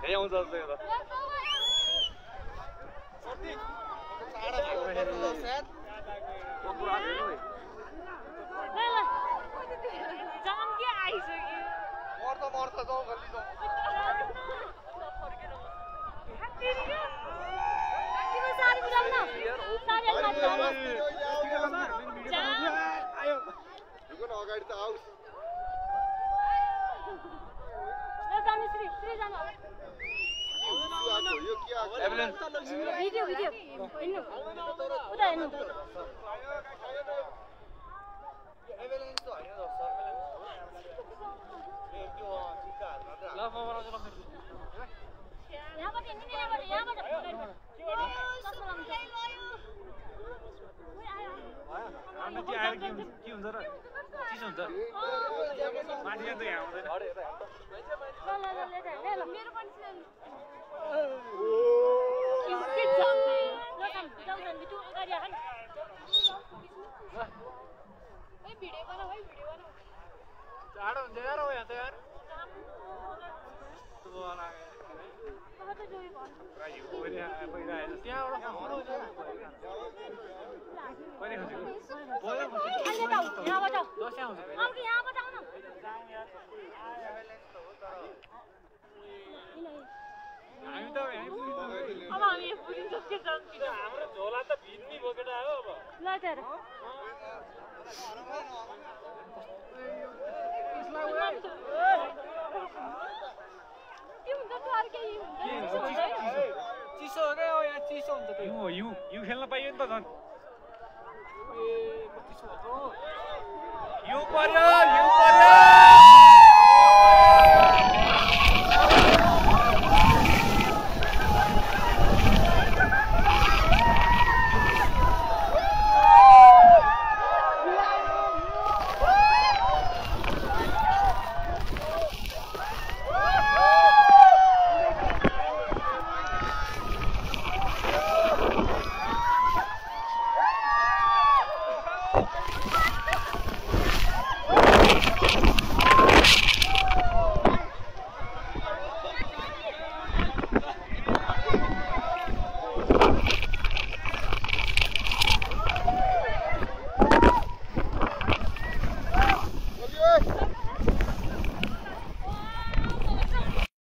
त्यही आउँछ जस्तो यो त मर्छ जाउँ गल्ती जाउँ अगाडि त आउस भिडियो भिडियो हेर्नु उता हेर्नु एम्बुलेन्स त हैन सर ल म बनाउँछु ल यहाँबाट यहाँबाट हामी के आयो के हुन्छ र चिसो हुन्छ माथि त यहाँ आउँदैन ल मेरो पनि चाँडो हुन्छ यार हो यहाँ त यार अब हामी पुगिन्छ के जान्छ हाम्रो झोला त भिन्नी बोकेर आयो अब ल तर चिसो हो क्या यहाँ चिसो हुन्छ त यु खेल्न पाइयो नि त झन् यो पर्यो